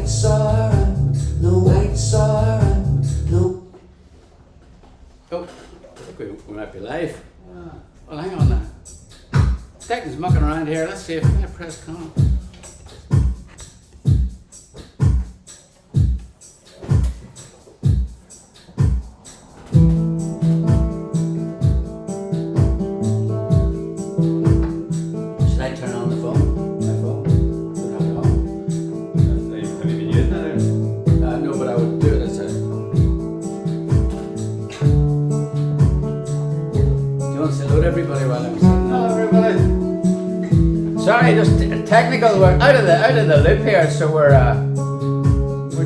lights are out, no lights are out, no. Oh, I think we might be live. Well, hang on now. Declan's mucking around here. Let's see if I press come. Should I turn on the phone? My phone? Would have it on? Have you been using it? No, but I would do it as a. Do you want to salute everybody while I'm sitting? Hello everybody. Sorry, just technical. We're out of the loop here, so we're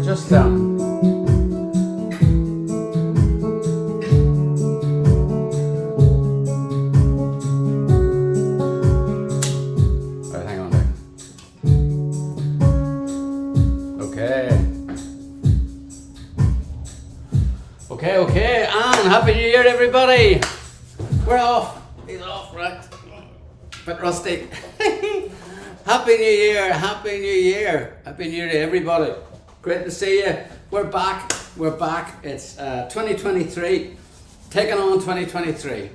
just Right, hang on there. Okay, and Happy New Year, everybody. We're off. He's off, right? Bit rusty. Happy New Year, Happy New Year. Happy New Year to everybody. Great to see you. We're back. It's 2023. Taking on 2023.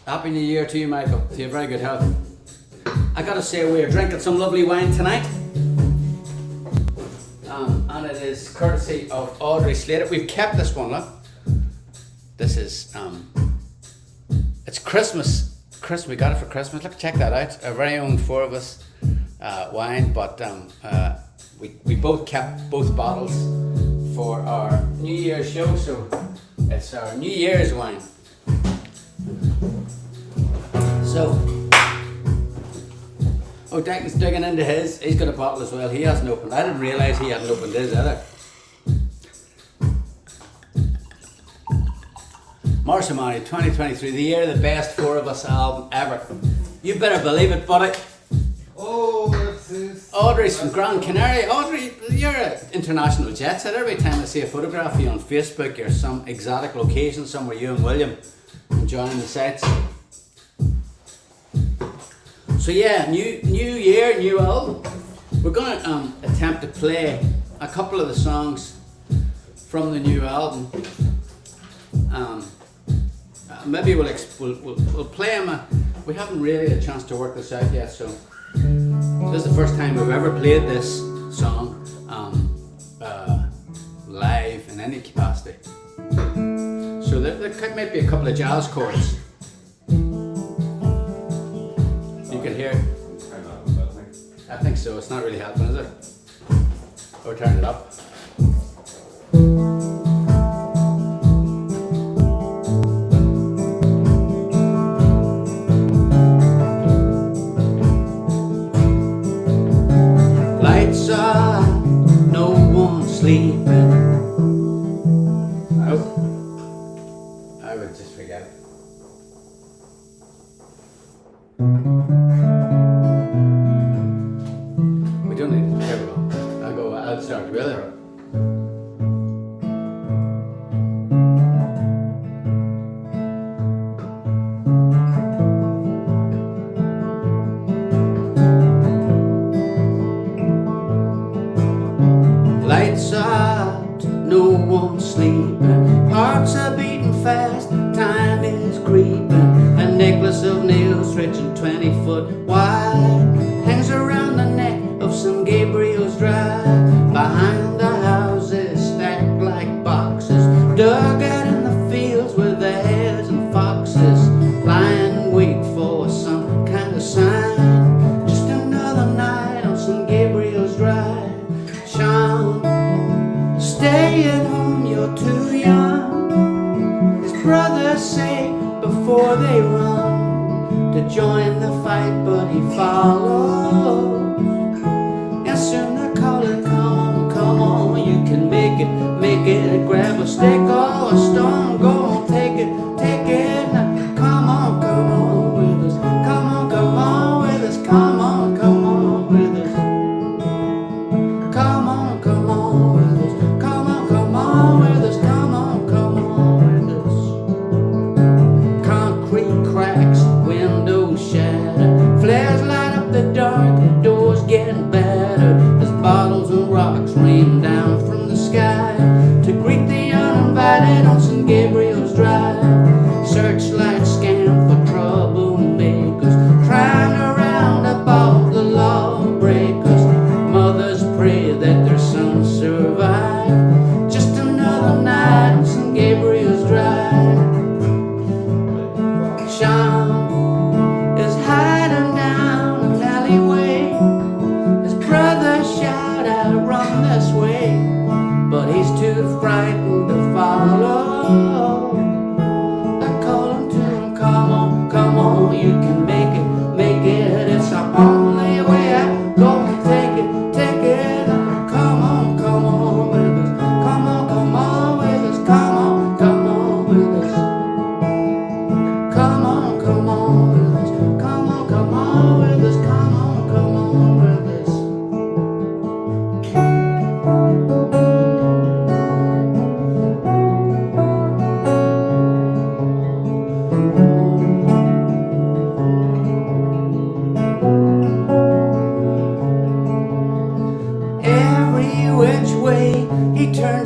Happy New Year to you, Michael. To your very good health. I gotta say, we are drinking some lovely wine tonight. And it is courtesy of Audrey Slater. We've kept this one, look. This is, it's Christmas. We got it for Christmas. Look, check that out. Our very own four of us wine, but we both kept both bottles for our New Year's show, so it's our New Year's wine. So, Declan's digging into his. He's got a bottle as well. He hasn't opened. I didn't realise he hadn't opened his either. Marshall 2023, the year of the best four of us album ever. You better believe it, buddy. Oh, it's Audrey's from Gran Canaria. Audrey, you're an international jet set. Every time I see a photograph of you on Facebook, you're some exotic location somewhere, you and William enjoying the sights. So yeah, new year, new album. We're going to attempt to play a couple of the songs from the new album. Maybe we'll play them. We haven't really had a chance to work this out yet, so this is the first time we've ever played this song live in any capacity. So there might be a couple of jazz chords. You can hear. I think so. It's not really helping, is it? Or turn it up. Lights are, no one sleeping. Oh, I would just forget it. We don't need it. Here we go. I'll start with it. Lights out, no one sleeping. Hearts are beating fast, time is creeping. A necklace of nails stretching 20 foot wide hangs around the neck of some Gabriel's drive. Behind the houses stacked like boxes, dug out in the fields with the hares and foxes, lying wait for some kind of sign. Just another night on some Gabriel's drive. Sean, stay at home, you're too young. His brothers say before they run to join the fight, but he follows. And soon they're calling, come on, you can make it. Grab a stick or a stone, go on, take it now. Come on with us. Come on with us. Come on with us. Come on with us. Come on with us. Come on with us. Concrete cracks, windows shatter, flares light up the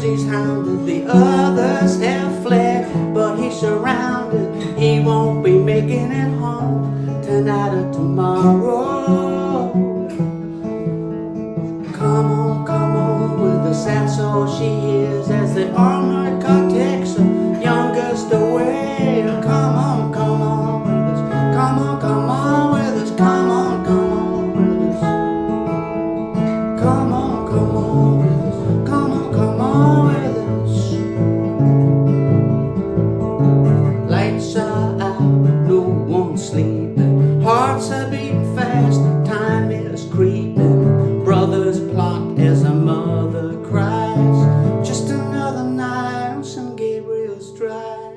he's hounded, the others have fled, but he's surrounded, he won't be making it home tonight or tomorrow. Come on with us, that's all she hears as the armored car takes her youngest away. Come on with us, come on with us, come on with us. Come on with us, come on with us. Lights are out, no one's sleeping, hearts are beating fast, time is creeping, brothers plot as a mother cries, just another night on St. Gabriel's Drive.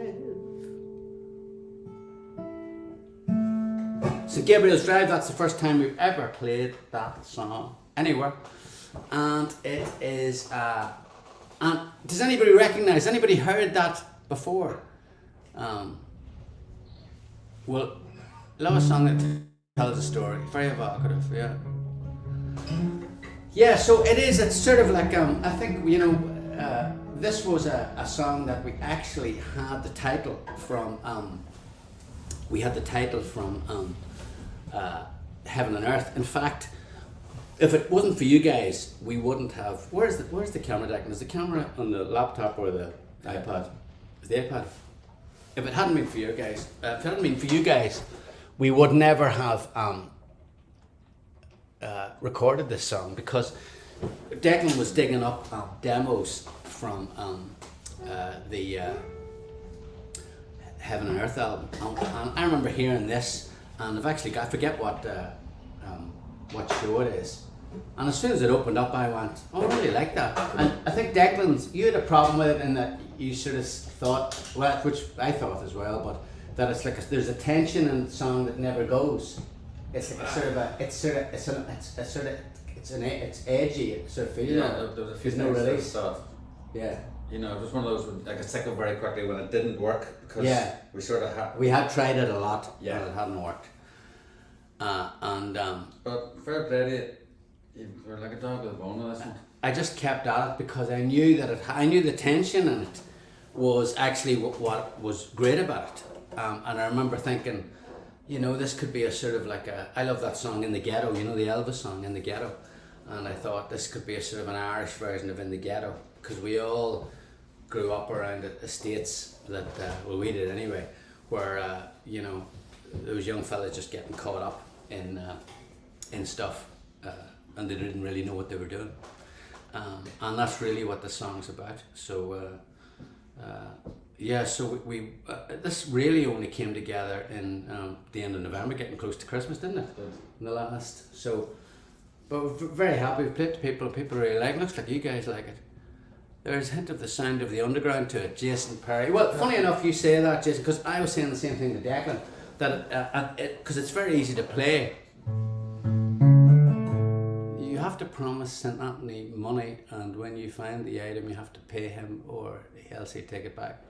St. Gabriel's Drive, that's the first time we've ever played that song anywhere. And it is, and does anybody recognize, anybody heard that before? Well, love a song that tells a story, very evocative, yeah. Yeah, so it is, it's sort of like, I think, you know, this was a song that we actually had the title from, Heaven and Earth. In fact, if it wasn't for you guys, we wouldn't have, where's the camera, Declan? Is the camera on the laptop or the iPad? Is the iPad? If it hadn't been for you guys, we would never have recorded this song, because Declan was digging up demos from the Heaven and Earth album, and I remember hearing this, and I've actually got, I forget what show it is, and as soon as it opened up I went, oh, I really like that. And I think Declan's, you had a problem with it in that you sort of thought, well, which I thought as well, but that it's like there's a tension in the song that never goes. It's like it's edgy, it sort of feels. Yeah, there was a few there's no things that I release. thought, Yeah. you know, it was one of those when I got sick of very quickly when it didn't work, because we sort of had. We had tried it a lot, Yeah. and it hadn't worked. But fair play to you, you were like a dog with a bone with this one. I just kept at it because I knew that I knew the tension in it was actually what was great about it. And I remember thinking, you know, this could be a sort of like I love that song In the Ghetto, you know, the Elvis song In the Ghetto. And I thought this could be a sort of an Irish version of In the Ghetto, because we all grew up around estates that, well, we did anyway, where, you know, those young fellas just getting caught up in stuff, and they didn't really know what they were doing. And that's really what the song's about. So, yeah, so we this really only came together in the end of November, getting close to Christmas, didn't it? In the last. So, but we're very happy. We played to people, and people really like it. Looks like you guys like it. There's a hint of the sound of the underground to it. Jason Perry. Well, funny enough you say that, Jason, because I was saying the same thing to Declan, that because it's very easy to play. You have to promise St. Anthony money, and when you find the item you have to pay him, or else he'll take it back.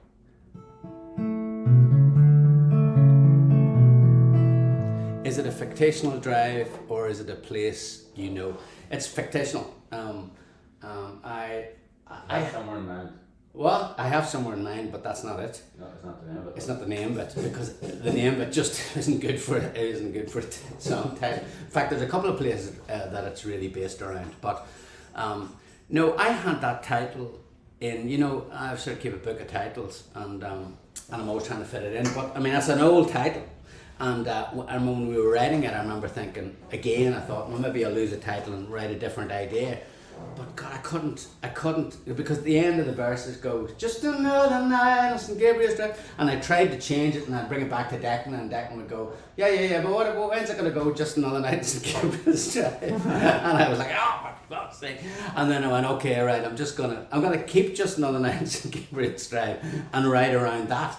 Is it a fictional drive, or is it a place you know? It's fictional. I have somewhere in mind. Well, I have somewhere in mind, but that's not it. No, it's not the name of it. It's not the name bit, because the name bit just isn't good for it. It isn't good for it. Song title. In fact, there's a couple of places that it's really based around. But no, I had that title in. You know, I sort of keep a book of titles, and I'm always trying to fit it in. But I mean, that's an old title. And when we were writing it, I remember thinking again. I thought, well, maybe I'll lose the title and write a different idea. But God, I couldn't, because the end of the verses goes, just another night on St. Gabriel's Drive. And I tried to change it, and I'd bring it back to Declan, and Declan would go, yeah, but when's it going to go, just another night on St. Gabriel's Drive? And I was like, oh, for God's sake. And then I went, okay, right, I'm going to keep just another night on St. Gabriel's Drive and write around that.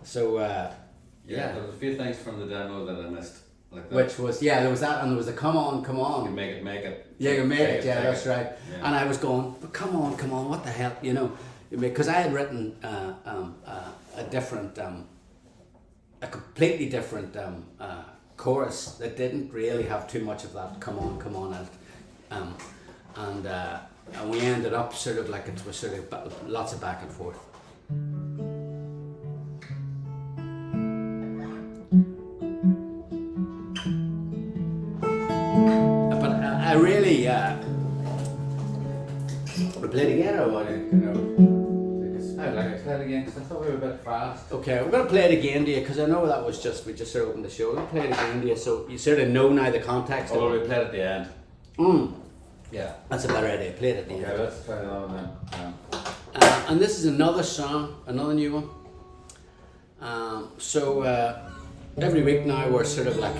So, Yeah, there was a few things from the demo that I missed. Like that. Which was, there was that, and there was a come on. You make it. Yeah, you make it, yeah, that's right. Yeah. And I was going, but come on, what the hell, you know, because I had written a different, a completely different chorus that didn't really have too much of that come on in it. and we ended up sort of like it was sort of lots of back and forth. But I really want to play it again or what? I'd like to play it again because I thought we were a bit fast. Okay, we're going to play it again to you because I know that was just, we just sort of opened the show. We're going to play it again to you so you sort of know now the context. Or we played at the end. Yeah. That's a better idea. Play it at the end. Okay, let's try that one then. And this is another song, another new one. So every week now we're sort of like,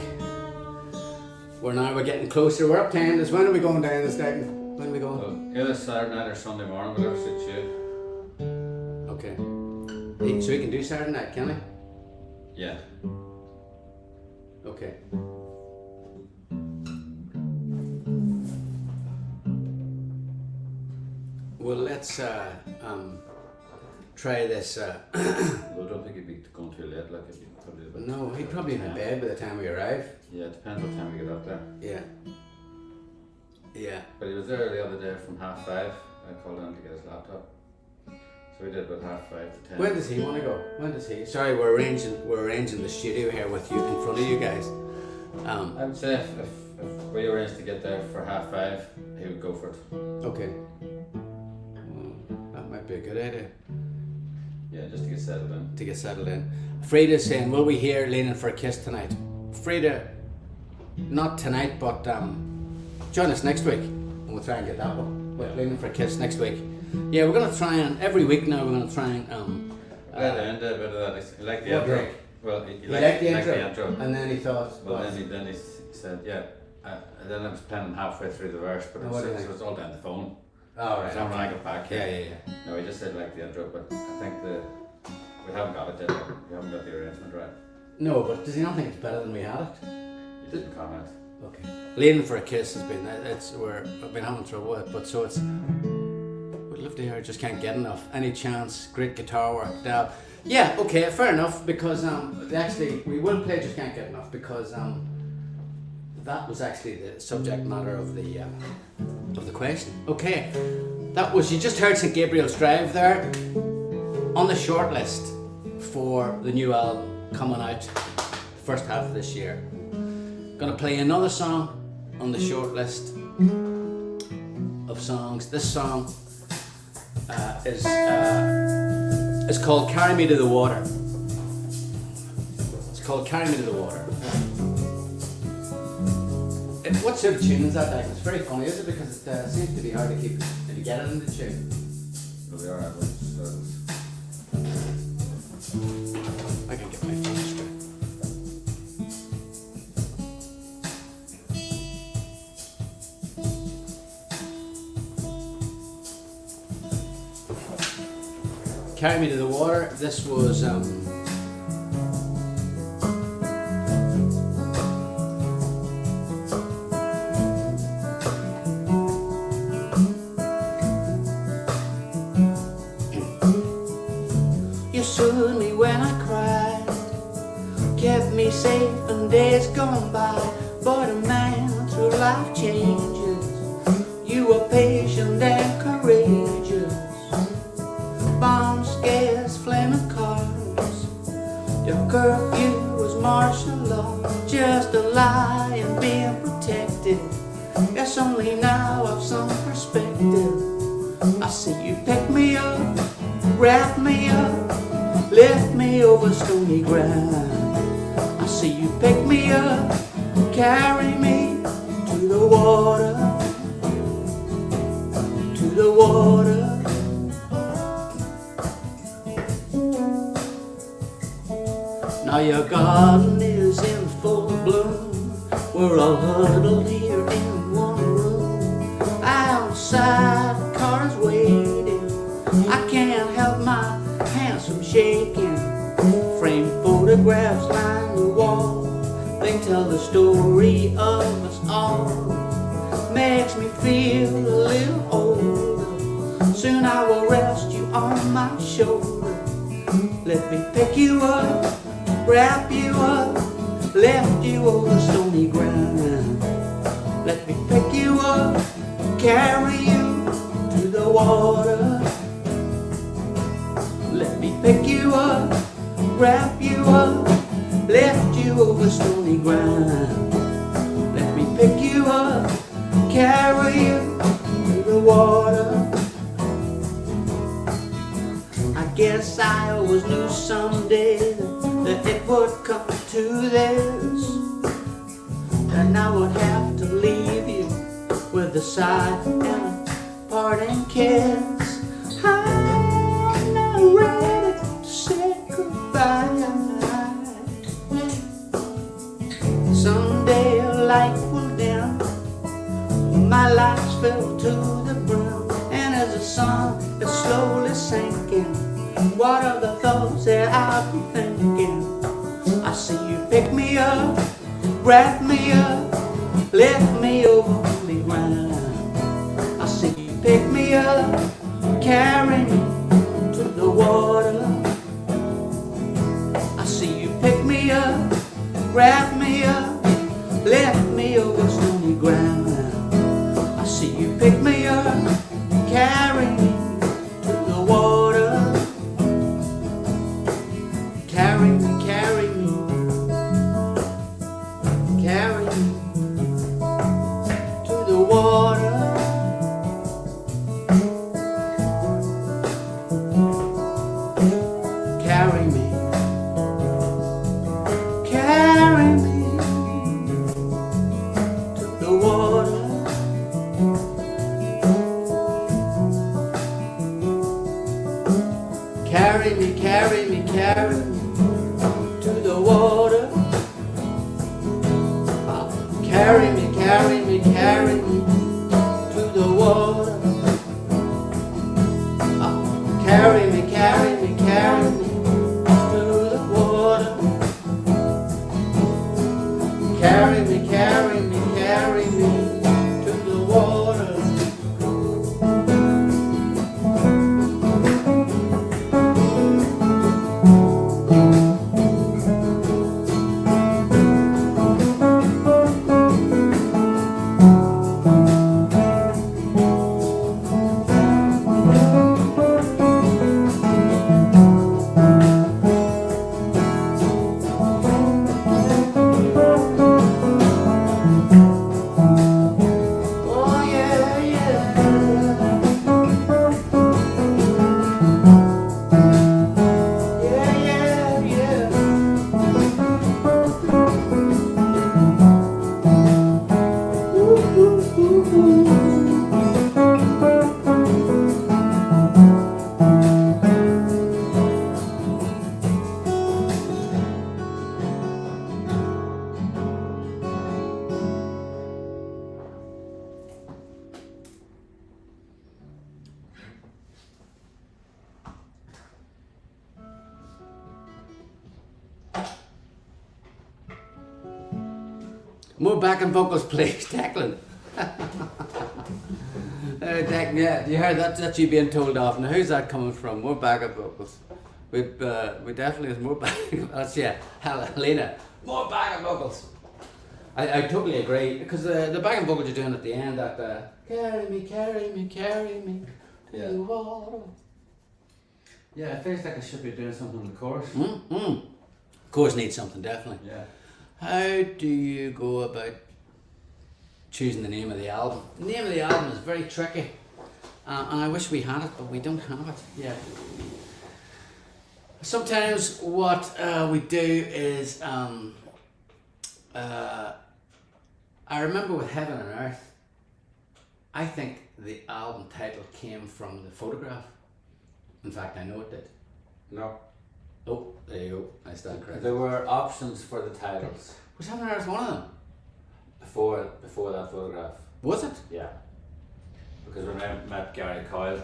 we're getting closer. We're up to end. When are we going down this day? When are we going? Well, either Saturday night or Sunday morning, whatever suits you. Okay. So we can do Saturday night, can we? Yeah. Okay. Well, let's try this. Well, I don't think you'd be going too late, like if you probably. No, he'd probably be in bed by the time we arrive. Yeah, it depends what time we get up there. Yeah. Yeah. But he was there the other day from 5:30. I called in to get his laptop. So we did about 5:30 to 10. When does he want to go? When does he? Sorry, we're arranging the studio here with you in front of you guys. I would say if we arranged to get there for 5:30, he would go for it. Okay. Well, that might be a good idea. Yeah, just to get settled in. To get settled in. Frida's saying, will we hear Leaning for a Kiss tonight? Frida, not tonight, but join us next week and we'll try and get that one. We're Leaning for a Kiss next week. Yeah, we're going to try and, every week now, we're going to try and... Let him do a bit of that. He liked the What intro. break? Well, He liked the intro. And then he thought... Well, then he said, yeah. And then I was playing halfway through the verse, but it was all down the phone. Oh, right. So when I got back here. Yeah. No, he just said like the intro, but I think we haven't got it yet. We haven't got the arrangement right. No, but does he not think it's better than we had it? He didn't comment. Okay. Leaning for a Kiss has been, I've been having trouble with it, but so it's, we'd love to hear it, just can't get enough. Any chance, great guitar work, dab. Yeah, okay, fair enough, because actually, we will play Just Can't Get Enough, because that was actually the subject matter of the question. Okay, that was, you just heard St. Gabriel's Drive there, on the short list for the new album coming out first half of this year. Gonna play another song on the short list of songs. This song is called Carry Me to the Water. It's called Carry Me to the Water. What sort of tune is that, Declan? It's very funny, is it? Because it seems to be hard to keep to get it in the tune. Well, we are. I can get my phone straight. Carry Me to the Water. This was you soothed me when I cried, kept me safe in days gone by. But a man through life changes, you were patient and courageous. Bomb scares, flaming cars, your curfew was martial law. Just a lie and being protected. Guess only now I've some perspective. I see you pick me up, wrap me up, lift me over stony ground. I see you pick me up, carry me to the water, to the water. Now your garden is in full bloom. We're all huddled here in one room. Outside the car is waiting. I can't help my hands from shaking. Framed photographs line the wall. They tell the story of us all. Makes me feel a little older. Soon I will rest you on my shoulder. Let me pick you up, wrap you up, lift you over stony ground. Let me pick you up, carry you the water. Let me pick you up, wrap you up, lift you over stony ground. Let me pick you up, carry you to the water. I guess I always knew someday that it would come to this, and I would have to leave you with a sigh and a parting kiss. I'm not ready to say goodbye. Someday a light will dim, my lights fell to the brim, and as the sun is slowly sinking, what are the thoughts that I've been thinking? I see you pick me up, wrap me up, lift me over the ground. I see you pick me up, carry me to the water. I see you pick me up, wrap me up, lift me over stony ground. I see you pick me up, carry me to the water. Carry me, carry me, carry me to the water. Carry me, carry me to the water. Carry me, carry me, carry me to the water. Carry me, carry me, carry me to the water. Carry me, carry me, carry me to the water. Carry me, carry me, carry me to the water. More backing vocals, please, Declan. Declan, yeah, you heard that's you being told off. Now, who's that coming from? More backup vocals. We definitely has more backup. That's yeah, Helena. More backup vocals. I totally agree because the backing vocals you're doing at the end, that carry me, carry me, carry me to the water. Yeah, it feels like I should be doing something in the chorus. Chorus needs something, definitely. Yeah. How do you go about choosing the name of the album? The name of the album is very tricky, and I wish we had it, but we don't have it. Yeah. Sometimes what we do is, I remember with Heaven and Earth, I think the album title came from the photograph. In fact, I know it did. No. Oh, there you go. I stand corrected. There were options for the titles Was Heaven and Earth one of them? before that photograph. Was it? Yeah. Because when I met Gary Coyle,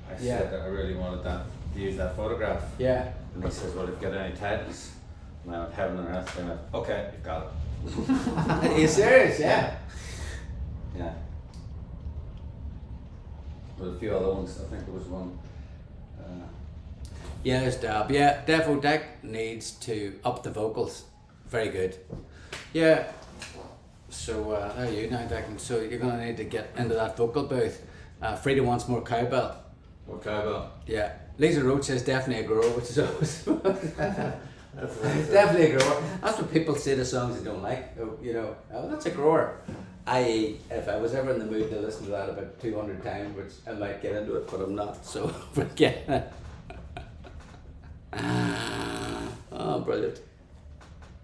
I Yeah. said that I really wanted to use that photograph. Yeah. And he says, well, if you got any titles? And I went, Heaven and Earth. They went, okay, you've got it. Are you serious? Yeah. Yeah. With a few other ones, I think there was one. Yeah, there's Dab. Yeah, Defo Deck needs to up the vocals. Very good. Yeah. So there you now, Declan. So you're gonna need to get into that vocal booth. Frida wants more cowbell. Or cowbell. Yeah. Lisa Roach says definitely a grower, which is always definitely a grower. That's what people say to songs they don't like. You know, oh, that's a grower. I.e., if I was ever in the mood to listen to that about 200 times, which I might get into it, but I'm not, so forget it. Oh, brilliant.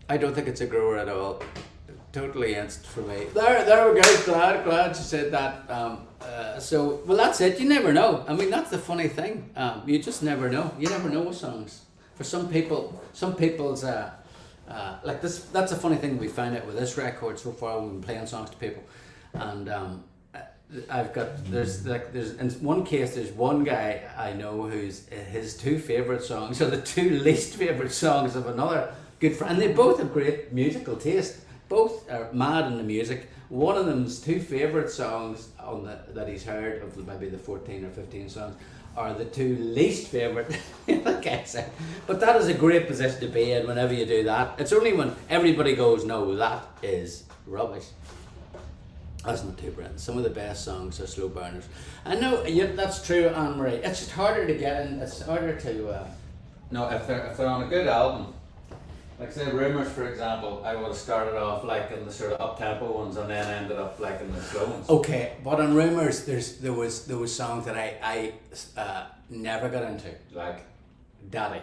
I don't think it's a grower at all. Totally against for me. There we go. Glad you said that. So, well, that's it. You never know. I mean, that's the funny thing. You just never know. You never know with songs. For some people's like this. That's a funny thing we find out with this record so far. We've been playing songs to people, and there's in one case there's one guy I know who's his two favorite songs are the two least favorite songs of another good friend, and they both have great musical taste. Both are mad in the music. One of them's two favourite songs that he's heard of maybe the 14 or 15 songs are the two least favourite. Like I said, but that is a great position to be in whenever you do that. It's only when everybody goes, no, that is rubbish. That's not too bad. Some of the best songs are slow burners. I know that's true, Anne-Marie. It's just harder to get in. It's harder to. No, if they're on a good album. Like say Rumours, for example, I would have started off like in the sort of up-tempo ones and then ended up like in the slow ones. Okay, but on Rumours, there was songs that I never got into. Like Daddy.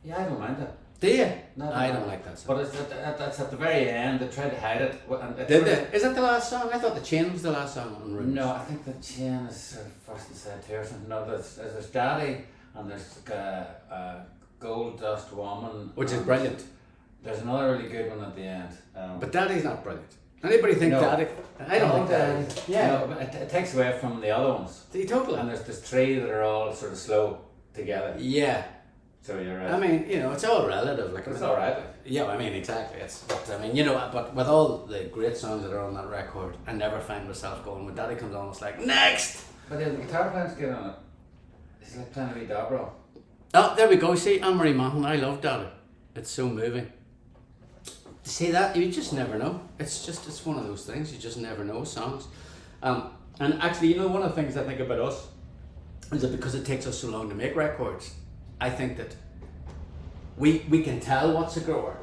Yeah, I don't mind that. Do you? No, I don't like that song. But that's at the very end. They tried to hide it. And Did they? Is that the last song? I thought The Chain was the last song on Rumours. No, I think The Chain is sort of first and side two or something. No, there's Daddy and there's Gold Dust Woman, which is brilliant. There's another really good one at the end. But Daddy's not brilliant. Anybody think Daddy? I don't think Daddy. Yeah, no, but it takes away from the other ones. Totally. And there's three that are all sort of slow together. Yeah. So you're right. I mean, it's all relative. Like it's all right. Yeah, I mean, exactly. But I mean, but with all the great songs that are on that record, I never find myself going when Daddy comes on. It's like next. But the guitar player's good on it. It's like playing a wee dobro. Oh, there we go. See, Anne-Marie Mahon, I love Daddy. It's so moving. See that? You just never know. It's one of those things. You just never know songs. And actually, one of the things I think about us is that because it takes us so long to make records, I think that we can tell what's a grower.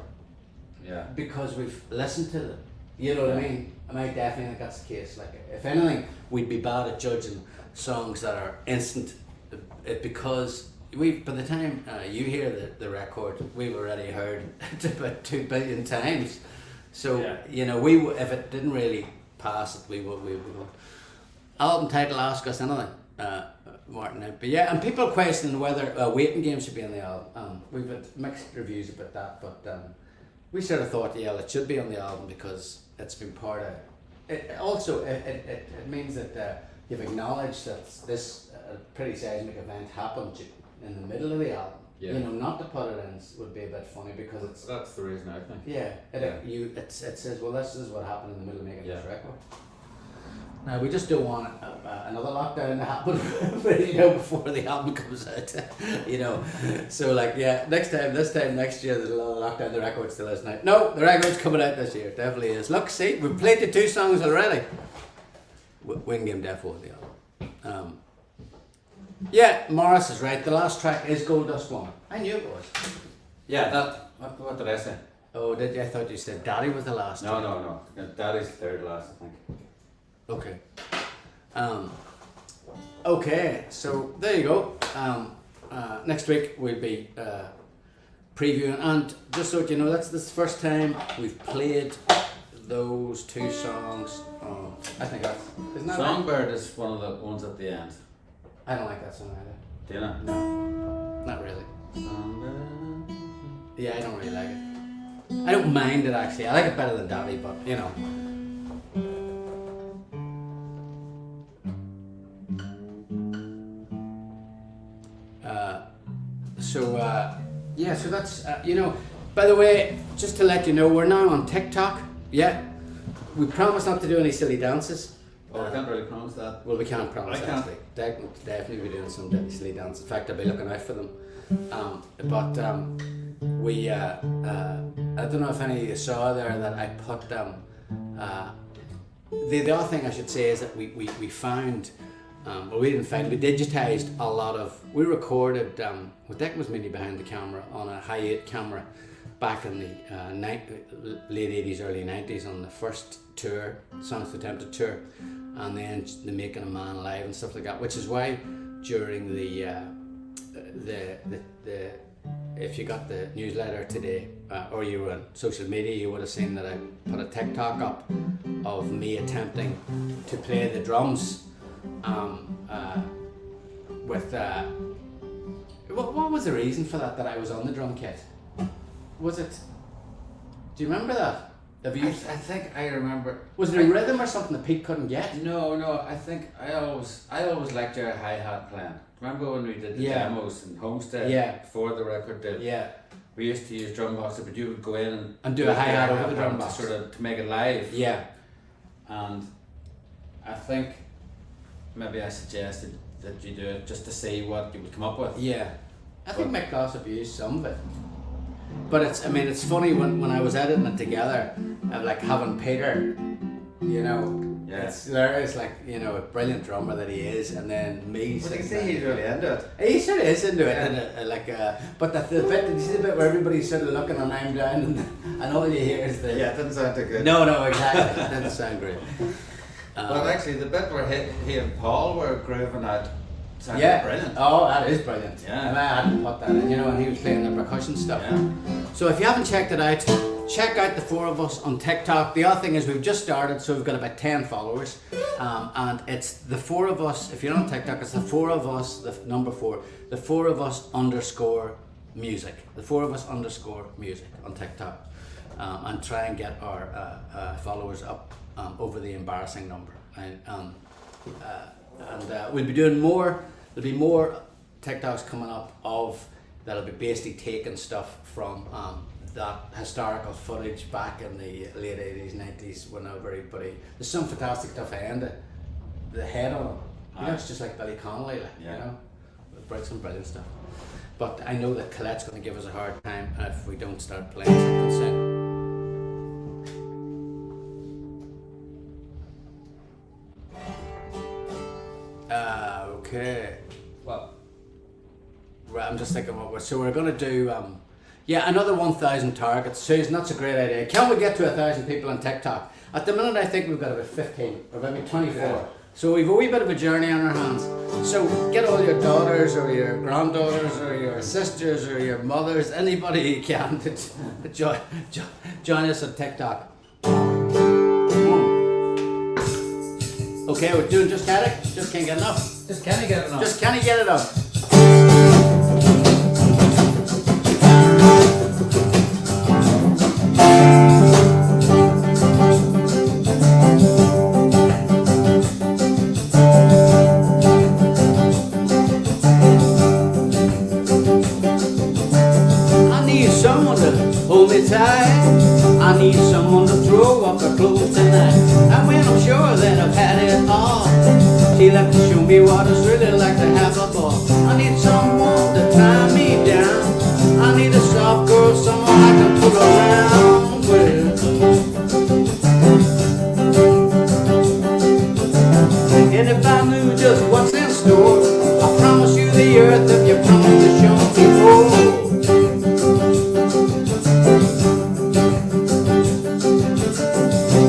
Yeah. Because we've listened to them. You know what I mean? I definitely think that's the case. Like, if anything, we'd be bad at judging songs that are instant because by the time you hear the record, we've already heard it about 2 billion times. So if it didn't really pass it, we would go. Album title, ask us anything, Martin. But yeah, and people question whether Waiting Game should be on the album. We've had mixed reviews about that, but we sort of thought, it should be on the album because it's been part of it. Also, it means that you've acknowledged that this pretty seismic event happened in the middle of the album. Yeah. Not to put it in would be a bit funny because that's the reason I think. Yeah. It says, well, this is what happened in the middle of making this record. Now we just don't want another lockdown to happen, before the album comes out. So this time next year there's a lot of lockdown. The record's still isn't out. No, the record's coming out this year. Definitely is. Look, see, we've played the 2 songs already. Win Game Defo the album. Yeah, Morris is right. The last track is Gold Dust Woman. I knew it was. Yeah, what did I say? Oh, did you? I thought you said Daddy was the last. No. Daddy's third last, I think. Okay. Okay, so there you go. Next week we'll be previewing, and just so you know, that's the first time we've played those 2 songs. I think isn't that Songbird is one of the ones at the end. I don't like that song either. Do you know? No, not really. Songbird. Yeah, I don't really like it. I don't mind it actually. I like it better than Daddy, but So that's By the way, just to let you know, we're now on TikTok. Yeah, we promise not to do any silly dances. Oh, I can't really promise that. Well, we can't promise. I can't. Declan will definitely be doing some silly dances. In fact, I'll be looking out for them. We I don't know if any of you saw there that I put the other thing I should say is that we found Well, we didn't find. We digitized a lot of. We recorded. Well, Declan was mainly behind the camera on a high 8 camera back in the late 80s, early 90s on the first tour, Sensual Thing tour, and then the Making a Man Live and stuff like that. Which is why during the if you got the newsletter today or you were on social media, you would have seen that I put a TikTok up of me attempting to play the drums with what was the reason for that I was on the drum kit? Was it, do you remember that? I think I remember. Was there a rhythm or something that Pete couldn't get? No, I think I always liked your hi-hat playing. Remember when we did the demos in Homestead before the record deal? Yeah. We used to use drum boxes, but you would go in and do a hi-hat over the drum box. To make it live. Yeah. And I think maybe I suggested that you do it just to see what you would come up with. Yeah. I think Mick Gossip used some of it. But it's funny when I was editing it together, of like having Peter, you know, it's hilarious, like, you know, a brilliant drummer that he is, and then me. Well, you can see he's really into it. He sort of is into it, and but the bit, did you see the bit where everybody's sort of looking and I'm down, and all you hear is the. Yeah, it didn't sound too good. No, exactly, it didn't sound great. But actually, the bit where he and Paul were grooving out sounded brilliant. Oh, that is brilliant. Yeah. And I hadn't put that in, you know, and he was playing the percussion stuff. Yeah. So if you haven't checked it out, check out the 4 of us on TikTok. The other thing is we've just started, so we've got about 10 followers. And it's the 4 of us, if you're on TikTok, it's the 4 of us, the number 4, the 4 of us _ music. The 4 of us _ music on TikTok. And try and get our followers up over the embarrassing number. And we'll be doing more. There'll be more TikToks coming up that'll be basically taking stuff from that historical footage back in the late 80s, 90s when everybody. There's some fantastic stuff and the head on it. You know, it's just like Billy Connolly, like, you know, some brilliant stuff. But I know that Colette's going to give us a hard time if we don't start playing something soon. Okay. Well, right, I'm just thinking so we're going to do another 1,000 targets. Susan, that's a great idea. Can we get to 1,000 people on TikTok? At the minute I think we've got about 15 or maybe 24. Yeah. So we've a wee bit of a journey on our hands. So get all your daughters or your granddaughters or your sisters or your mothers, anybody you can to join us on TikTok. Okay, we're doing just had it. Just can't get enough. just can he get it on? Just can he get it up? I need someone to hold me tight. I need someone to throw up her clothes tonight. And when I'm sure that I've had it all, she'll have to show me what it's really like to have a ball. I need someone to tie me down. I need a soft girl, someone I can put around with. And if I knew just what's in store, I promise you the earth if you promise to show me more.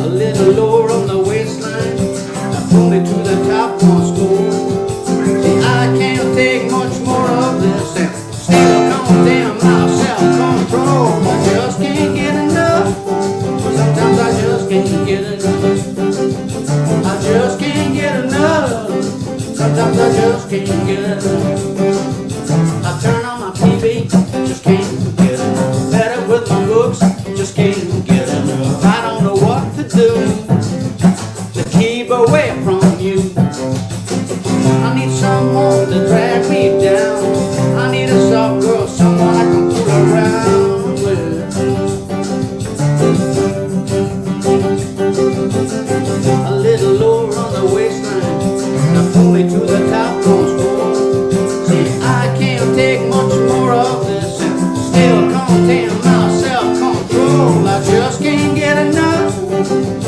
A little lower on the waistline, pull me to the top once more. See, I can't take much more of this and still condemn my self-control. I just can't get enough. Sometimes I just can't get enough. I just can't get enough. Sometimes I just can't get enough. I turn on my TV, just can't get enough. Better with my books, just can't get enough. I don't know what to do to keep away from you. I need someone to drag me down. I need a soft girl, someone I can pull around with. A little lower on the waistline, now pull me to the top once more. See, I can't take much more of this and still contain my self-control. I just can't get enough.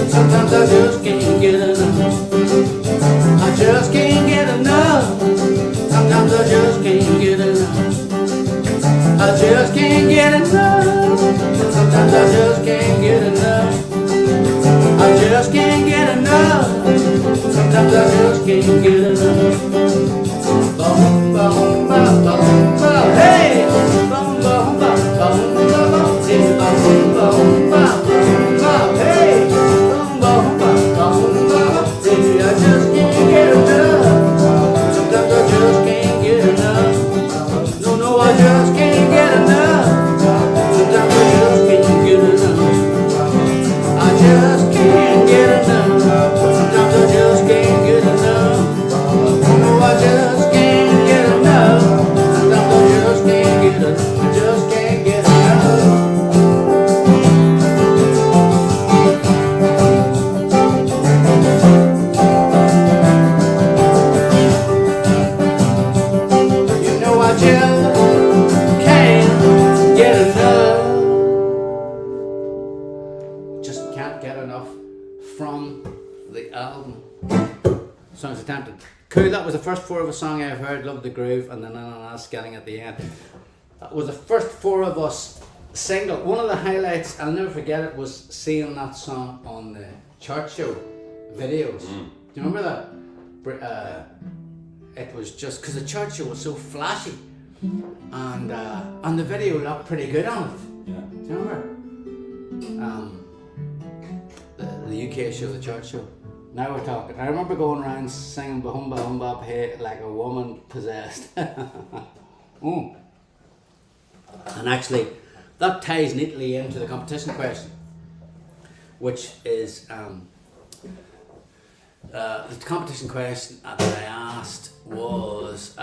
Sometimes I just can't get enough. I just can't get enough. I just can't get enough. Sometimes I just can't get enough. I just can't get enough. Sometimes I just can't get enough. Boom, boom, boom, boom, boom. Hey! Boom, boom, boom, boom, boom, boom. Hey, boom, boom, boom, boom, boom. Hey! Boom, boom, boom, boom, boom. Hey, I just can't get enough. Sometimes I just can't get enough. No, no, I just can't get enough. Sometimes I just can't get enough. I just can't get enough. Sometimes I just can't get enough. No, I just can't get enough. Sometimes I just can't get enough. I just can't get enough. You know I just can't get enough. Just can't get enough from the album. Songs Attempted. Cool, that was the first four of a song I've heard, loved the groove, and then Ananas getting at the end. That was the first four of us single. One of the highlights, I'll never forget it, was seeing that song on the chart show videos. Do you remember that? It was just, because the chart show was so flashy, and the video looked pretty good on it. Yeah. Do you remember? The UK show, the chart show. Now we're talking. I remember going around singing Bahumba Humba Hey like a woman possessed. Mm. And actually, that ties neatly into the competition question, which is the competition question that I asked was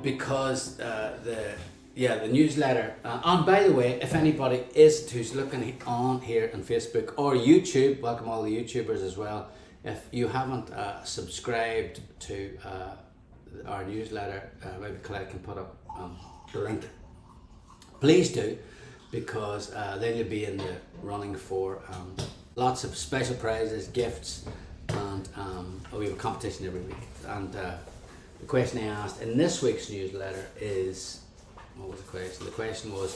because the newsletter. And by the way, if anybody who's looking on here on Facebook or YouTube, welcome all the YouTubers as well. If you haven't subscribed to our newsletter, maybe Colette can put up the link. Please do, because then you'll be in the running for lots of special prizes, gifts, and we have a competition every week. And the question I asked in this week's newsletter is, what was the question? The question was,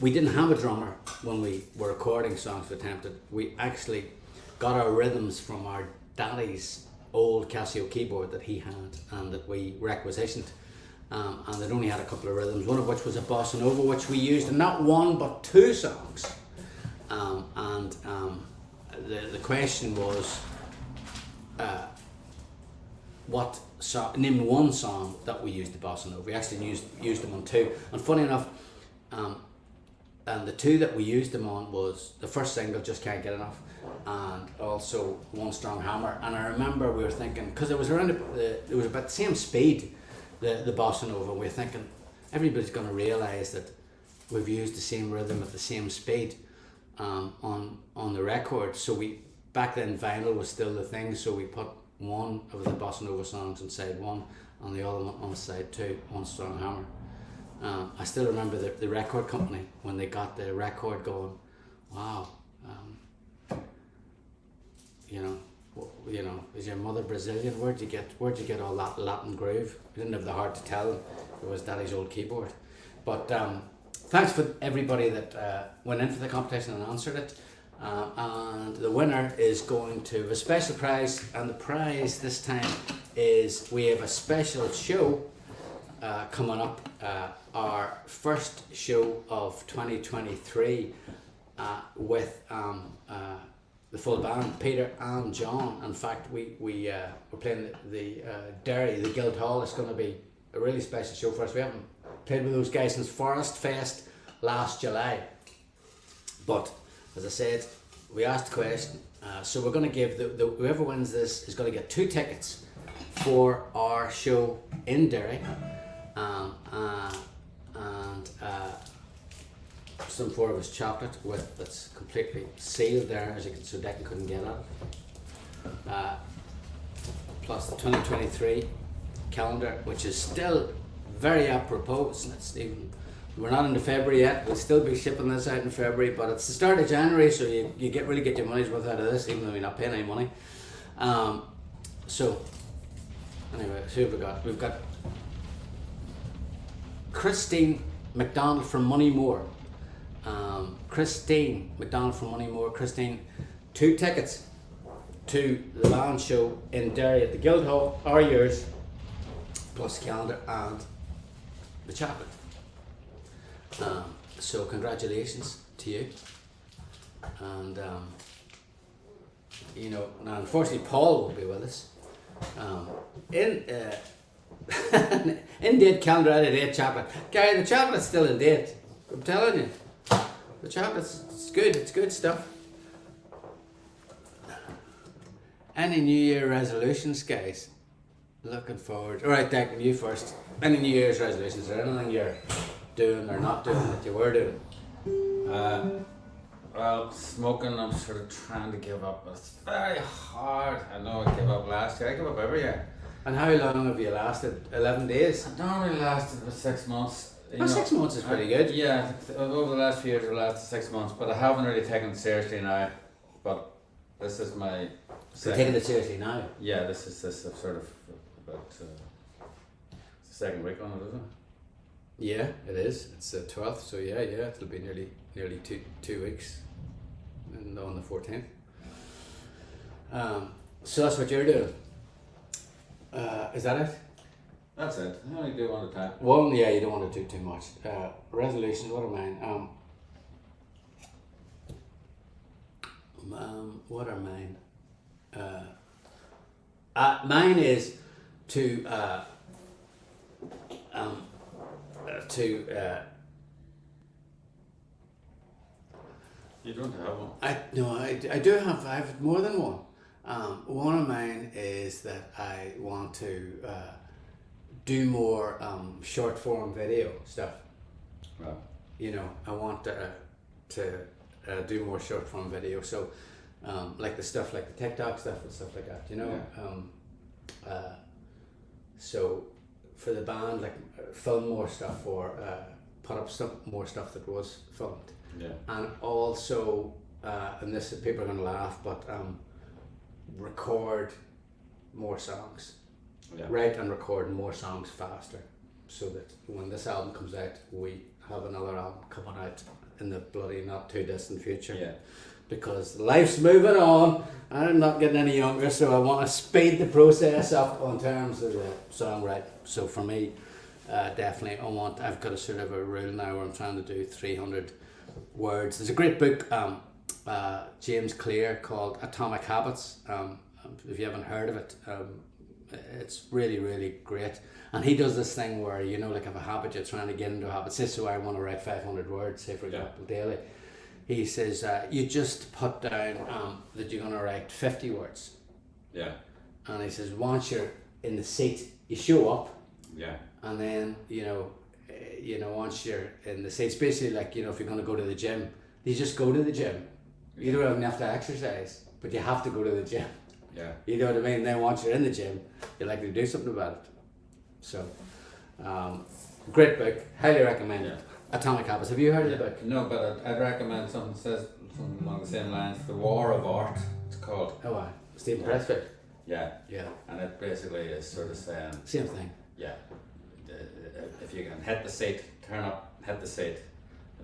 we didn't have a drummer when we were recording Songs for Attempted. We actually got our rhythms from our daddy's old Casio keyboard that he had and that we requisitioned. And it only had a couple of rhythms, one of which was a bossa nova, which we used in not one but two songs. The question was, what song, name one song that we used the bossa nova. We actually used them on two, and funny enough, and the two that we used them on was the first single, Just Can't Get Enough, and also One Strong Hammer. And I remember we were thinking, because it was around it was about the same speed, the bossa nova. We were thinking everybody's going to realise that we've used the same rhythm at the same speed on the record. So we, back then vinyl was still the thing, so we put one of the bossa nova songs on side one and the other one on side two, One Strong Hammer. I still remember the record company when they got the record going. Wow, you know, is your mother Brazilian? Where'd you get all that Latin groove? We didn't have the heart to tell them it was Daddy's old keyboard. But thanks for everybody that went in for the competition and answered it. And the winner is going to have a special prize, and the prize this time is we have a special show coming up, our first show of 2023 with the full band, Peter and John. In fact, we're playing the Derry, the Guildhall. It's going to be a really special show for us. We haven't played with those guys since Forest Fest last July, but as I said, we asked the question, so we're going to give whoever wins this is going to get 2 tickets for our show in Derry, and some 4 of us chocolate that's completely sealed there, as you can, so Declan couldn't get at. Plus the 2023 calendar, which is still very apropos. We're not into February yet. We'll still be shipping this out in February, but it's the start of January, so you really get your money's worth out of this, even though you're not paying any money. So anyway, so who have we got? We've got Christine McDonald from Moneymore. Christine McDonald from Moneymore. Christine, 2 tickets to the band show in Derry at the Guildhall are yours, plus calendar and the chocolate. So congratulations to you. And you know, now unfortunately Paul won't be with us. In date calendar, out of date chocolate. Gary, the chocolate's still in date. I'm telling you, the chocolate's it's good. It's good stuff. Any New Year resolutions, guys? Looking forward. All right, Declan, you first. Any New Year's resolutions? Is there anything you're doing or not doing that you were doing? Well, smoking, I'm sort of trying to give up, but it's very hard. I know I gave up last year. I give up every year. And how long have you lasted? 11 days? I normally lasted about 6 months. You Well, know, 6 months is pretty good. Yeah, over the last few years, I've lasted 6 months, but I haven't really taken it seriously now. But this is my You're second. taking it seriously now. Yeah, this is sort of about it's the second week on it, isn't it? Yeah, it is. It's the 12th, so yeah, it'll be nearly two weeks, and on the 14th. So that's what you're doing. Is that it? That's it. I only do one at a time. One, yeah, you don't want to do too much. Resolutions, what are mine? What are mine? Mine is to You don't have one. I do have. I have more than one. One of mine is that I want to do more short form video stuff. Right. You know, I want to do more short form video. So, like the stuff like the TikTok stuff and stuff like that. You know. Yeah. So, for the band, like film more stuff or put up some more stuff that was filmed. Yeah. And also, and this people are going to laugh, but record more songs. Yeah. Write and record more songs faster, so that when this album comes out, we have another album coming out in the bloody not too distant future. Yeah. Because life's moving on, and I'm not getting any younger, so I want to speed the process up on terms of the songwriting. So for me, definitely, I've got a sort of a rule now where I'm trying to do 300 words. There's a great book, James Clear, called Atomic Habits. If you haven't heard of it, it's really, really great. And he does this thing where, you know, like if a habit, you're trying to get into a habit. Say, so I want to write 500 words, say for example, daily. He says, you just put down that you're going to write 50 words. Yeah. And he says, once you're in the seat, you show up. Yeah. And then, you know, once you're in the seat, it's basically like, you know, if you're going to go to the gym, you just go to the gym. You don't even have to exercise, but you have to go to the gym. Yeah. You know what I mean? Then once you're in the gym, you're likely to do something about it. So, great book. Highly recommend it. Atomic Habits. Have you heard of the book? No, but I'd recommend something that says something along the same lines. The War of Art, it's called. Oh, wow. Stephen Pressfield. Yeah. Yeah. And it basically is sort of saying, Same thing. yeah, if you can hit the seat, turn up, hit the seat,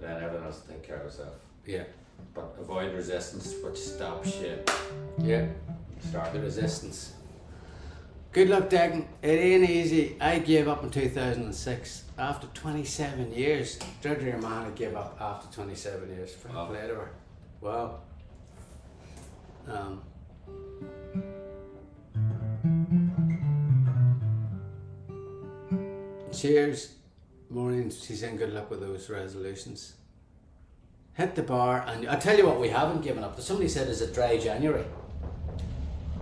then everything else will take care of itself. Yeah. But avoid resistance, which stops you. Yeah. Start The resistance. Good luck, Declan. It ain't easy. I gave up in 2006 after 27 years. Georgia, your man, had gave up after 27 years. Fair Wow. play to her. Wow. Cheers. Morning. She's saying good luck with those resolutions. Hit the bar, and I tell you what, we haven't given up. Somebody said, "Is it dry January?"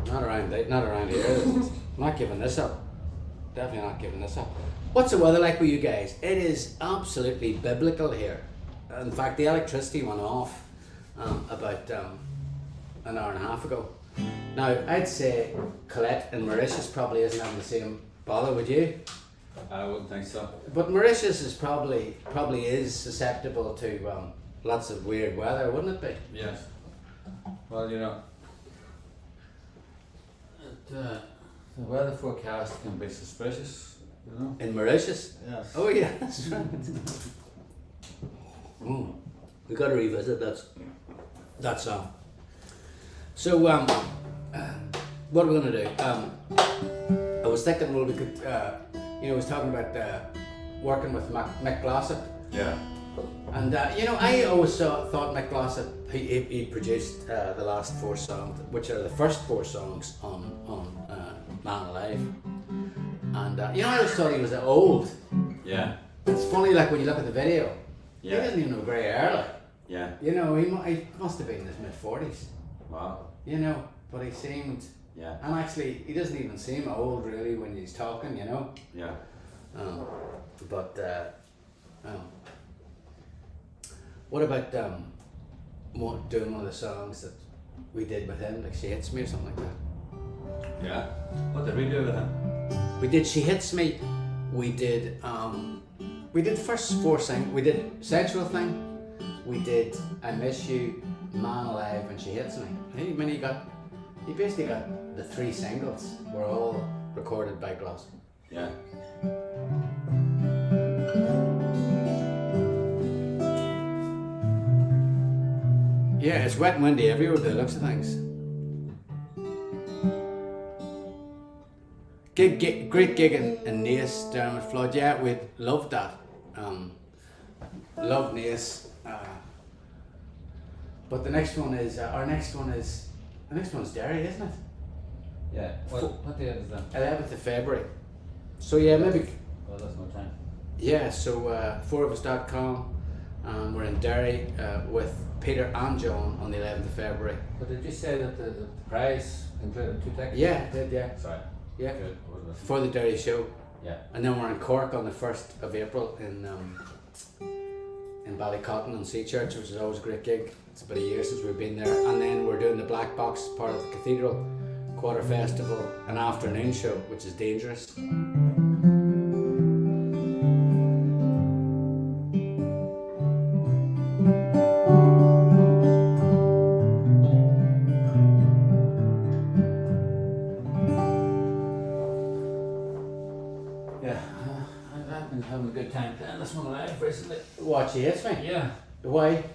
Not around here. I'm not giving this up. Definitely not giving this up. What's the weather like with you guys? It is absolutely biblical here. In fact, the electricity went off about an hour and a half ago. Now, I'd say Colette and Mauritius probably isn't having the same bother, would you? I wouldn't think so. But Mauritius is probably is susceptible to lots of weird weather, wouldn't it be? Yes. Well, you know, the weather forecast can be suspicious You know? In Mauritius? Yes. Oh yeah, that's right. We got to revisit that song. So what are we gonna do? I was thinking, well, we could, I was talking about working with Mick Glossop, Yeah. and I always thought Mick Glossop he produced the last 4 songs, which are the first 4 songs on Man Alive, and I always thought he was old. Yeah. It's funny, like when you look at the video, Yeah. he doesn't even have grey hair. Like. Yeah. He must have been in his mid-40s. Wow. But he seemed, Yeah. and actually he doesn't even seem old really when he's talking, Yeah. What about doing one of the songs that we did with him, like She Hits Me or something like that? Yeah. What did we do with him? We did She Hits Me, we did the first 4 songs, we did Sensual Thing, we did I Miss You, Man Alive, and She Hits Me. He basically got the 3 singles were all recorded by Gloss. Yeah. Yeah, it's wet and windy everywhere by the looks of things. Great gig in Naas down with Flood. Yeah, we loved that. Loved Naas. But the next one is Derry, isn't it? Yeah. What date is that? 11th of February. So yeah, maybe. Oh, that's no time. Yeah, so 4ofus.com. We're in Derry with Peter and John on the 11th of February. But did you say that the price included 2 tickets? Yeah, it did, yeah. Sorry. Yeah. Good. What was it? For the Derry show. Yeah. And then we're in Cork on the 1st of April in Ballycotton and Sea Church, which is always a great gig. It's about a year since we've been there. And then we're doing the Black Box, part of the Cathedral Quarter Festival, an afternoon show, which is dangerous. I've been having a good time playing this one live recently. What, She Hits Me? Yeah. Why? It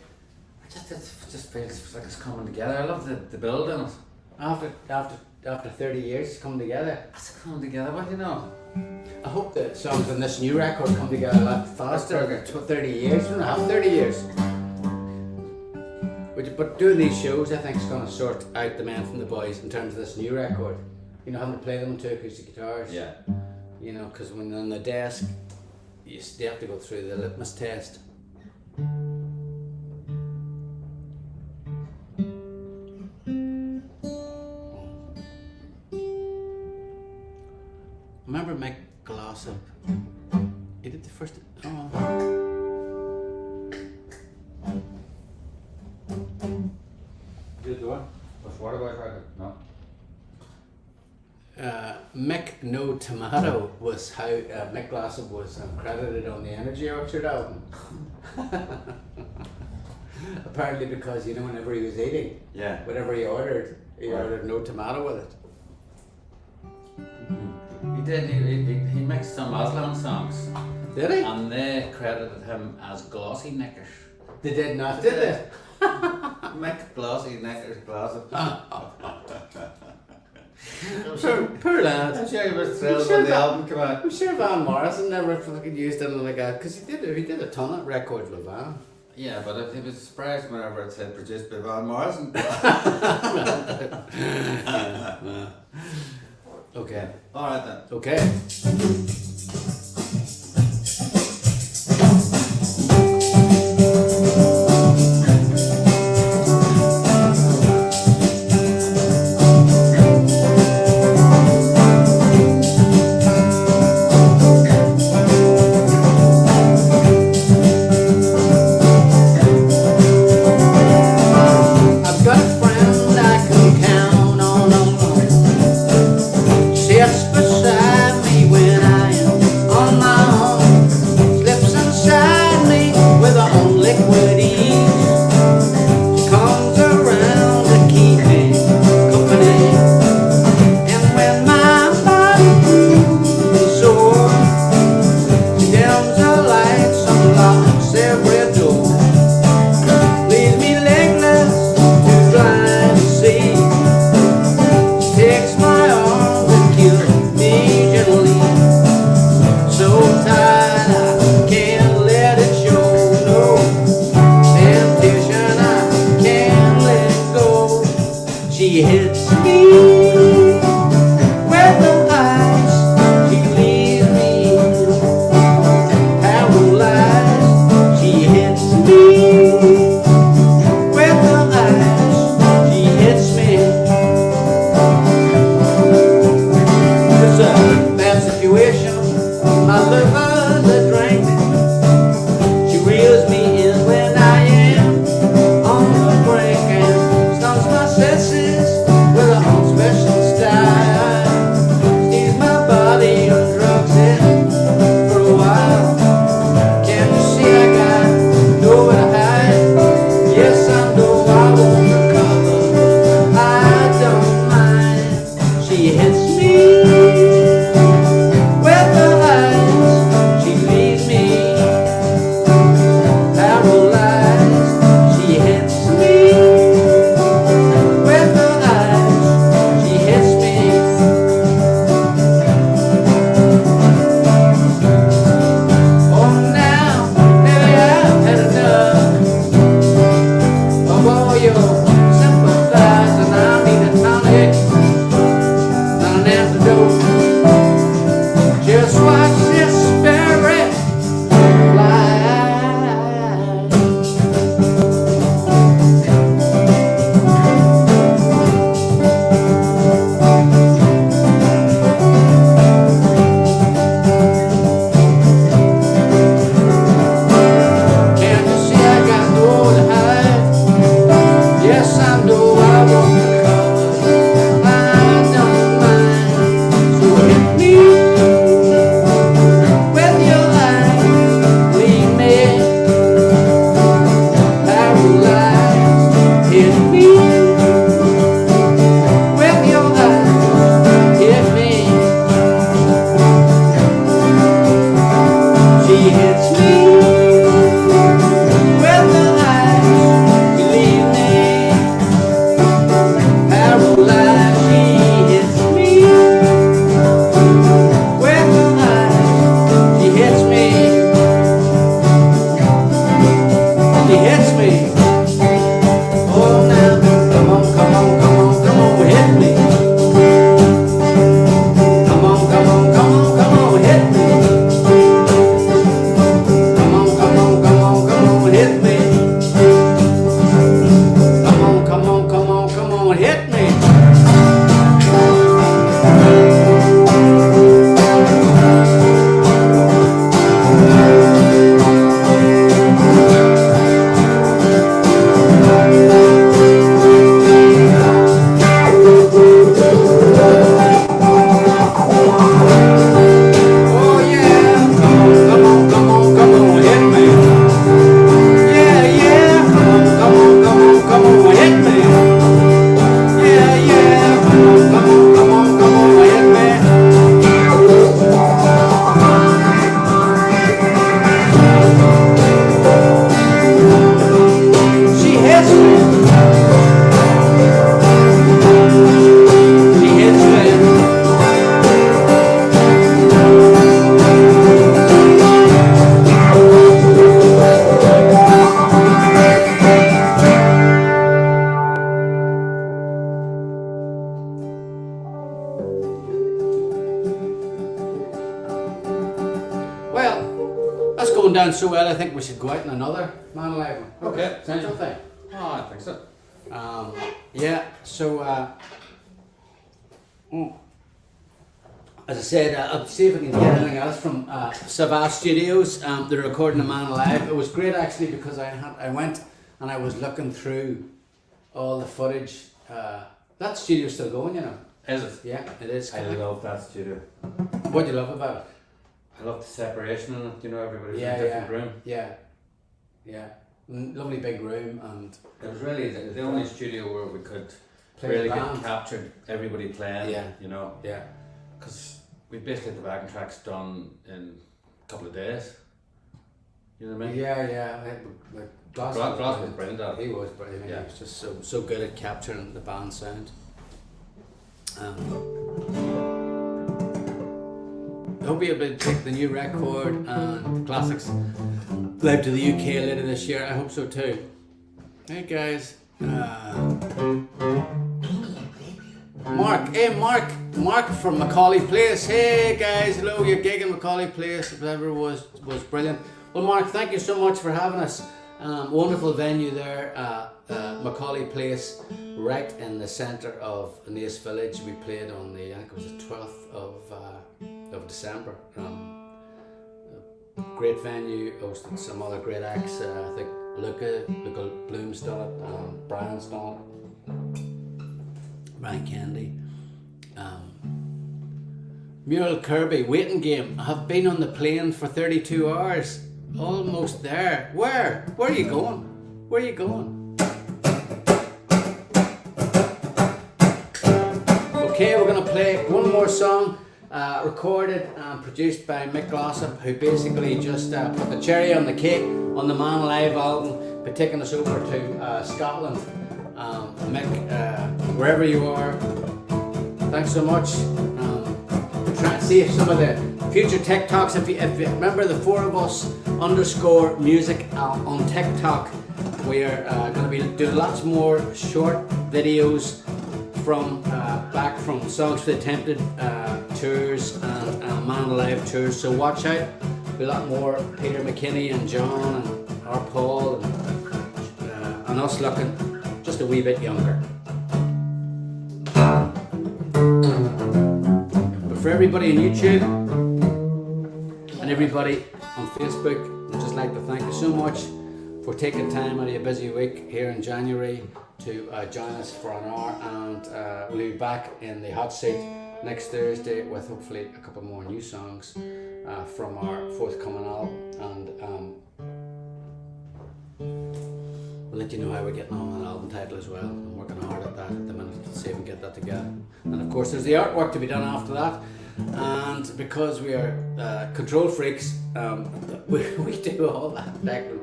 just feels like it's coming together. I love the build in it. After 30 years it's come together. It's coming together. What do you know? I hope the songs on this new record come together a lot faster. 30 years, we don't have 30 years. But doing these shows, I think, is going to sort out the men from the boys in terms of this new record. Having to play them on 2 acoustic guitars. Yeah. Because when they're on the desk, they have to go through the litmus test. Remember Mick Glossop? He did the first. Did the one? Was Water Boy record? No. Mick No Tomato was how Mick Glossop was credited on the Energy Orchard album. Apparently because, whenever he was eating, Yeah. whatever he ordered no tomato with it. He did. He mixed some Aslan songs. Did he? And they credited him as Glossy Knickers. They did not, did they? Mick Glossy Knickers Glossop. Poor lad. I'm sure he was thrilled I'm sure when the that- album came out. I'm sure Van Morrison never fucking used anything like that, because he did a ton of records with Van. Yeah, but he was surprised whenever it said produced by Van Morrison. Okay. Alright then. Okay. I've got a friend I can count on. Sits beside me when I am breaks my arms and kills me gently. So tired I can't let it show. No temptation I can't let go. She hits me with her eyes. She leaves me paralyzed. She hits me with her eyes. She hits me. It's a bad situation. My liver's a drink. She reels me in when I am on the brink and stunts my senses with her own special style. Steals my body and drugs it for a while. Can't you see I got nowhere to hide? Yes, I know I won't recover. I don't mind. She hits me with her eyes. She leaves me paralyzed. She hits me with her eyes. She hits me. Oh, now, maybe I've had enough of all your sympathizing. I need a tonic, not an antidote. Just watch this spirit fly. Can't you see I got nowhere to hide? Yes, I know I won't recover. I don't mind. So hit me with your eyes. Leave me paralyzed. Hit me with your eyes. Hit me. She hits me with her eyes. You leave me paralyzed. She hits me with her eyes. She hits me. She hits me. Oh, now, come on, come on, come on, come on, hit me. Come on, come on, come on, come on, hit me. Come on, come on, come on, come on, hit me. Come on, come on, come on, come on, hit me. Oh yeah, come on, come on, come on, hit me. Yeah, yeah, come on, come on, come on, hit me. Yeah, yeah, come on, come on, come on, come on, hit me. She hits me. She hits me. Well, that's going down so well. I think we should go out in another Man Alive one. Okay. Sensual Thing. Oh, I think so. Yeah. So, as I said, I'll see if I can get anything else from Savage Studios. They're recording a Man Alive. It was great actually because I went and I was looking through all the footage. That studio's still going, you know. Is it? Yeah, it is. I love that studio. What do you love about it? I love the separation in it, you know, everybody's Yeah, in a different yeah. room. Yeah, yeah. Lovely big room and It was really the only studio where we could Play really the get band. captured everybody playing, Yeah. you know. yeah. Because we basically had the backing tracks done in a couple of days. You know what I mean? Yeah. Like Glass Was brilliant at it. He was brilliant. Yeah. He was just so good at capturing the band sound. I hope you'll be able to take the new record and classics live to the UK later this year. I hope so too. Hey guys. Mark, hey Mark from Macaulay Place. Hey guys, hello, your gig in Macaulay Place, whatever was brilliant. Well Mark, thank you so much for having us. Wonderful venue there, Macaulay Place, right in the centre of Naas Village. We played on the, I think it was the 12th of December. Great venue, hosted some other great acts. I think Luca Bloom's done it, Brian's done it, Brian Kennedy. Muriel Kirby, waiting game. I have been on the plane for 32 hours. Almost there. Where? Where are you going? Where are you going? Okay, we're going to play one more song, recorded and produced by Mick Glossop, who basically just put the cherry on the cake on the Man Alive album by taking us over to Scotland. Mick, wherever you are, thanks so much. Try to see if some of the future TikToks, if you remember the 4 of us _music on TikTok, we are going to be doing lots more short videos from back from Songs for the Attempted tours and Man Alive tours, so watch out. There'll be a lot more Peter McKinney and John and our Paul and us looking just a wee bit younger. But for everybody on YouTube and everybody on Facebook, I'd just like to thank you so much for taking time out of your busy week here in January to join us for an hour, and we'll be back in the hot seat next Thursday with hopefully a couple more new songs from our forthcoming album, and we'll let you know how we're getting on an album title as well. I'm working hard at that at the minute to see if we can get that together, and of course there's the artwork to be done after that. And because we are control freaks, we do all that. Declan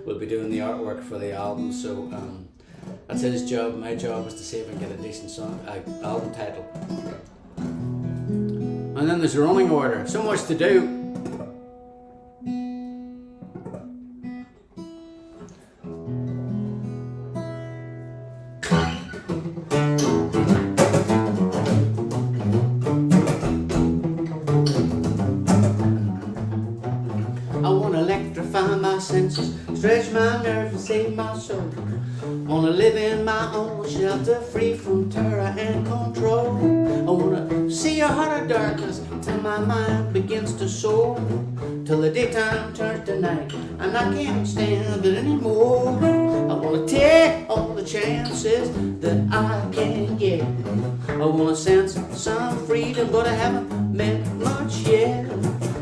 will be doing the artwork for the album, so that's his job. My job is to see if I can get a decent album title. And then there's a running order. So much to do. Senses, stretch my nerves and save my soul. Wanna live in my own shelter, free from terror and control. I wanna see a heart of darkness till my mind begins to soar, till the daytime turns to night and I can't stand it anymore. I wanna take all the chances that I can get. I wanna sense some freedom, but I haven't met much yet.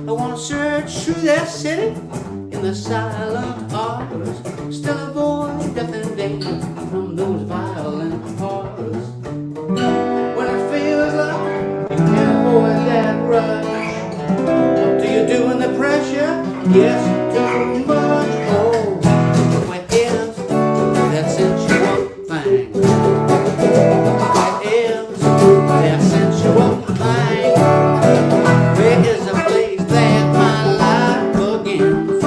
I wanna search through that city in the silent hours, still avoid death and danger from those violent horrors. When it feels like you can't avoid that rush, what do you do when the pressure gets too much? Oh, where is that sensual thing? Where is that sensual thing? Where is the place that my life begins? Where is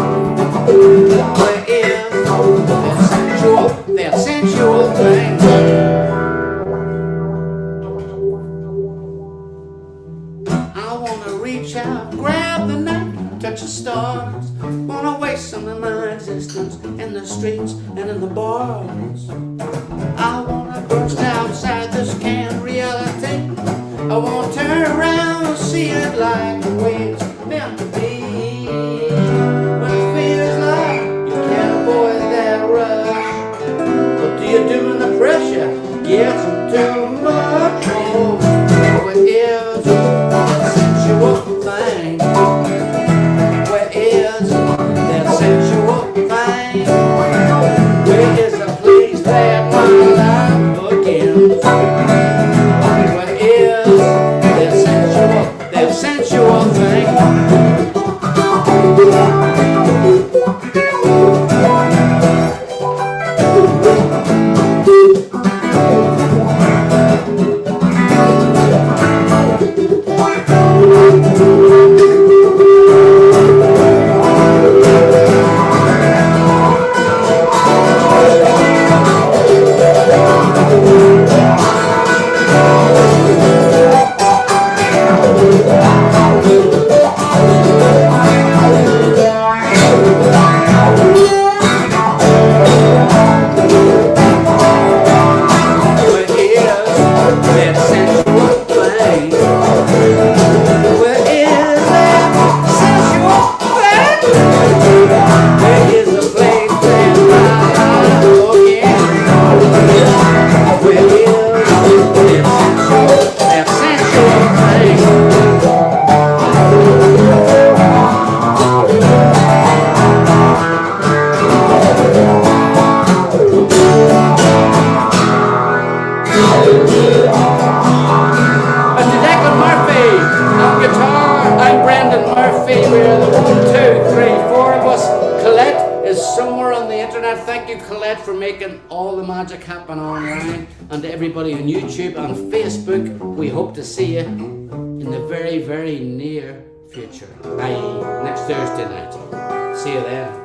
that sensual thing? I wanna reach out, grab the night, touch the stars. Wanna waste some of my existence in the streets and in the bars. I wanna burst outside this canned reality. I wanna turn around and see it like the way it's meant to be. When it feels like you can't avoid that rush, what do you do when the pressure gets too much? Oh, it is that sensual thing. Where is that sensual thing? Where is the place that my life begins? Where is that sensual thing? Where is that sensual thing? There is a place where I look in. Where is that sensual thing? Mr. Declan Murphy on guitar. I'm Brendan Murphy. We're the 1, 2, 3, 4 of us. Colette is somewhere on the internet. Thank you, Colette, for making all the magic happen online. And to everybody on YouTube and Facebook, we hope to see you in the very, very near future. Bye. Next Thursday night. See you then.